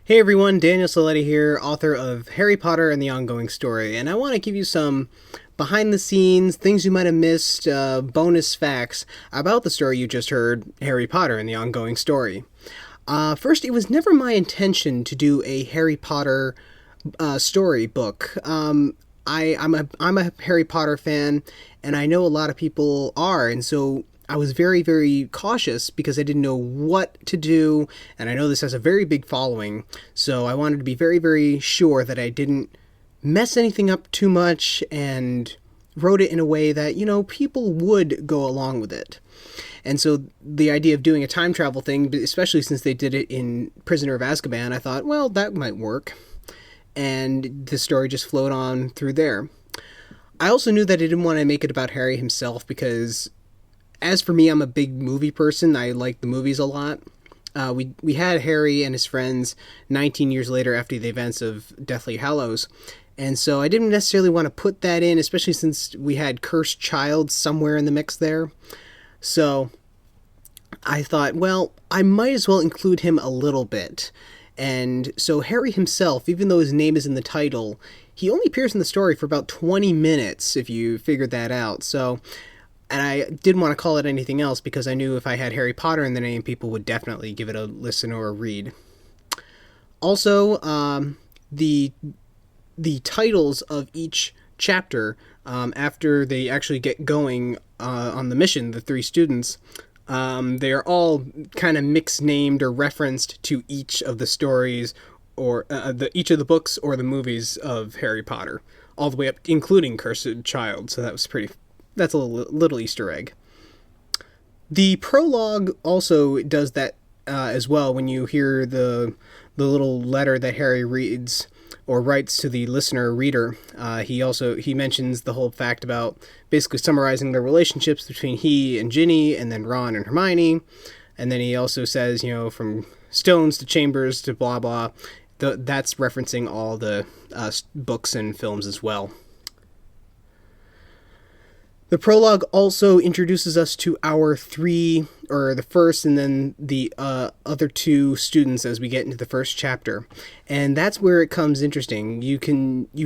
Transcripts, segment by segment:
Hey everyone, Daniel Siletti here, author of Harry Potter and the Ongoing Story, and I want to give you some behind the scenes, things you might have missed, bonus facts about the story you just heard, Harry Potter and the Ongoing Story. First, it was never my intention to do a Harry Potter story book. I'm a Harry Potter fan, and I know a lot of people are, and so I was very, very cautious because I didn't know what to do, and I know this has a very big following, so I wanted to be very, very sure that I didn't mess anything up too much and wrote it in a way that, people would go along with it. And so the idea of doing a time travel thing, especially since they did it in Prisoner of Azkaban, I thought, well, that might work. And the story just flowed on through there. I also knew that I didn't want to make it about Harry himself because, as for me, I'm a big movie person. I like the movies a lot. We had Harry and his friends 19 years later after the events of Deathly Hallows. And so I didn't necessarily want to put that in, especially since we had Cursed Child somewhere in the mix there. So I thought, well, I might as well include him a little bit. And so Harry himself, even though his name is in the title, he only appears in the story for about 20 minutes, if you figured that out. So, and I didn't want to call it anything else because I knew if I had Harry Potter in the name, people would definitely give it a listen or a read. Also, the titles of each chapter, after they actually get going on the mission, the three students, they are all kind of mixed named or referenced to each of the stories or each of the books or the movies of Harry Potter, all the way up, including Cursed Child. So that's a little Easter egg. The prologue also does that as well. When you hear the little letter that Harry reads or writes to the listener reader, he mentions the whole fact about basically summarizing the relationships between he and Ginny, and then Ron and Hermione, and then he also says, from stones to chambers to blah blah. That's referencing all the books and films as well. The prologue also introduces us to our the first and then the other two students as we get into the first chapter. And that's where it comes interesting. You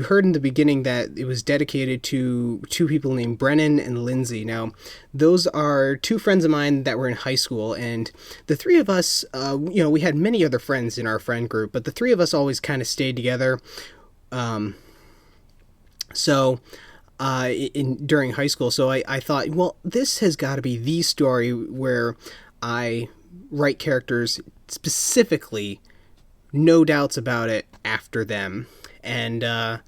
heard in the beginning that it was dedicated to two people named Brennan and Lindsay. Now, those are two friends of mine that were in high school, and the three of us, we had many other friends in our friend group, but the three of us always kind of stayed together. During high school. So I thought, well, this has got to be the story where I write characters specifically, no doubts about it, after them. And that's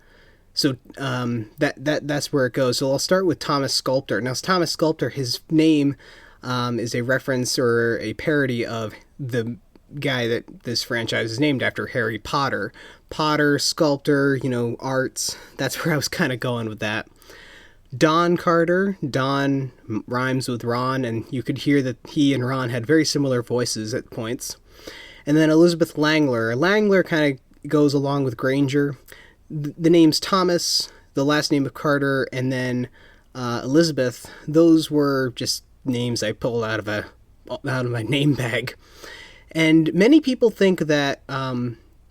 where it goes. So I'll start with Thomas Sculptor. Now, Thomas Sculptor, his name is a reference or a parody of the guy that this franchise is named after, Harry Potter. Potter, sculptor, arts. That's where I was kind of going with that. Don Carter. Don rhymes with Ron, and you could hear that he and Ron had very similar voices at points. And then Elizabeth Langler. Langler kind of goes along with Granger. The name's Thomas, the last name of Carter, and then Elizabeth. Those were just names I pulled out of my name bag. And many people think that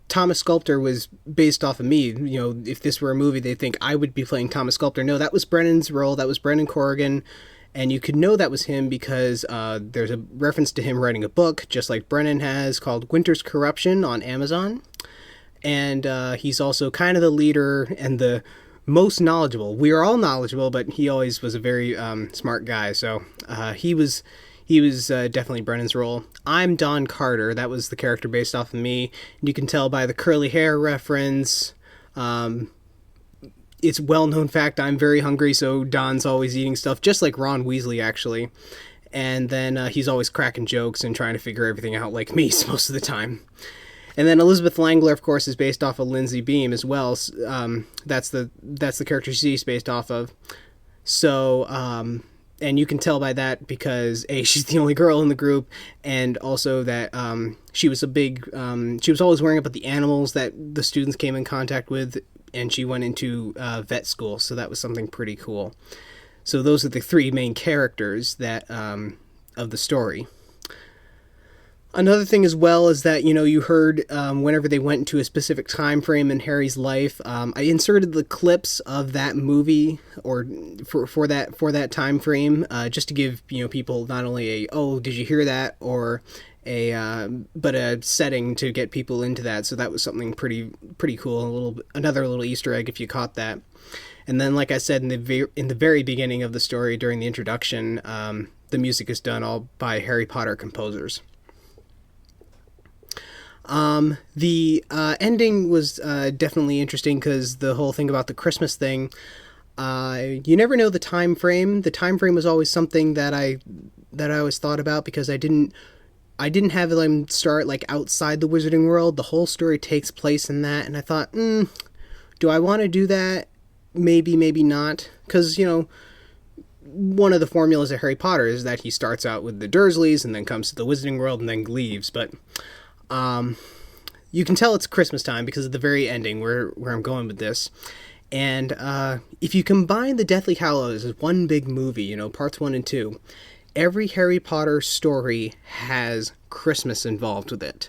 Thomas Sculptor was based off of me. If this were a movie, they think I would be playing Thomas Sculptor. No, that was Brennan's role. That was Brennan Corrigan. And you could know that was him because there's a reference to him writing a book, just like Brennan has, called Winter's Corruption on Amazon. And he's also kind of the leader and the most knowledgeable. We are all knowledgeable, but he always was a very smart guy. So he was definitely Brennan's role. I'm Don Carter. That was the character based off of me. You can tell by the curly hair reference. It's well-known fact I'm very hungry, so Don's always eating stuff, just like Ron Weasley, actually. And then he's always cracking jokes and trying to figure everything out like me most of the time. And then Elizabeth Langler, of course, is based off of Lindsay Beam as well. That's the character she's based off of. So, and you can tell by that because she's the only girl in the group, and also that she was she was always worrying about the animals that the students came in contact with, and she went into vet school, so that was something pretty cool. So those are the three main characters that of the story. Another thing as well is that, you heard whenever they went into a specific time frame in Harry's life, I inserted the clips of that movie or for that time frame, just to give people not only a "oh, did you hear that?" or but a setting to get people into that. So that was something pretty cool. Another little Easter egg if you caught that. And then, like I said in the very beginning of the story during the introduction, the music is done all by Harry Potter composers. The ending was definitely interesting because the whole thing about the Christmas thing, you never know the time frame. The time frame was always something that I always thought about because I didn't have them start like outside the Wizarding World. The whole story takes place in that, and I thought, do I want to do that? Maybe, maybe not, because one of the formulas of Harry Potter is that he starts out with the Dursleys and then comes to the Wizarding World and then leaves, but you can tell it's Christmas time because of the very ending where I'm going with this. And if you combine the Deathly Hallows as one big movie, parts 1 and 2, every Harry Potter story has Christmas involved with it.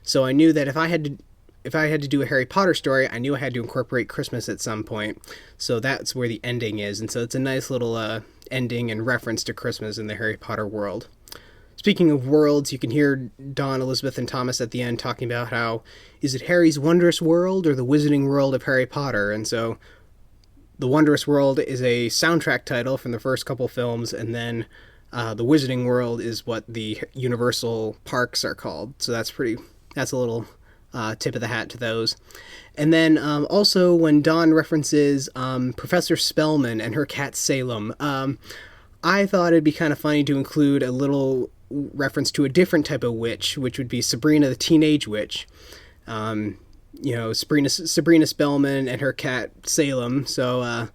So I knew that if I had to do a Harry Potter story, I knew I had to incorporate Christmas at some point. So that's where the ending is. And so it's a nice little ending and reference to Christmas in the Harry Potter world. Speaking of worlds, you can hear Don, Elizabeth, and Thomas at the end talking about how, is it Harry's Wondrous World or the Wizarding World of Harry Potter? And so the Wondrous World is a soundtrack title from the first couple films, and then the Wizarding World is what the Universal parks are called. So that's a little tip of the hat to those. And then also when Dawn references Professor Spellman and her cat Salem, I thought it'd be kind of funny to include a little reference to a different type of witch, which would be Sabrina the Teenage Witch. Sabrina Spellman and her cat Salem. So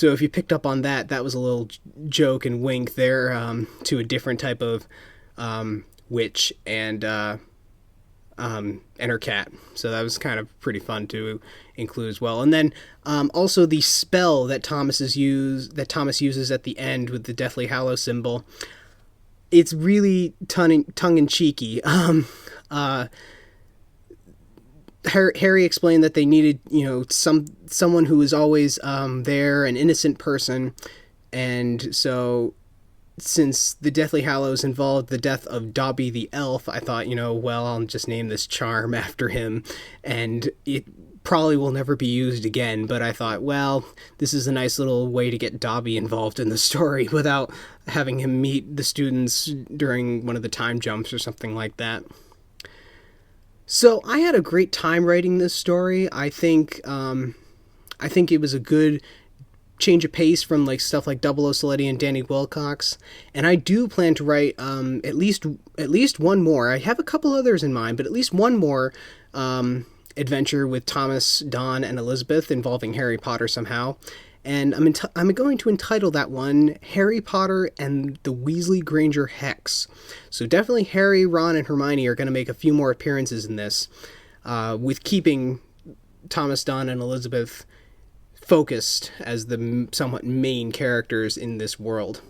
if you picked up on that, that was a little joke and wink there to a different type of witch and her cat. So that was kind of pretty fun to include as well. And then also the spell that Thomas uses at the end with the Deathly Hallows symbol. It's really tongue-in-cheeky. Harry explained that they needed, someone who was always there, an innocent person, and so since the Deathly Hallows involved the death of Dobby the elf, I thought, I'll just name this charm after him, and it probably will never be used again, but I thought, this is a nice little way to get Dobby involved in the story without having him meet the students during one of the time jumps or something like that. So I had a great time writing this story. I think it was a good change of pace from stuff like Double O Siletti and Danny Wilcox, and I do plan to write at least one more. I have a couple others in mind, but at least one more adventure with Thomas, Don, and Elizabeth involving Harry Potter somehow. And I'm going to entitle that one Harry Potter and the Weasley Granger Hex. So definitely Harry, Ron, and Hermione are going to make a few more appearances in this, with keeping Thomas, Don, and Elizabeth focused as the somewhat main characters in this world.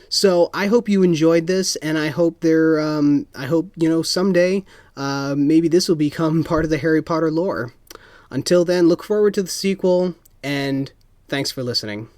So I hope you enjoyed this, and I hope someday maybe this will become part of the Harry Potter lore. Until then, look forward to the sequel, and thanks for listening.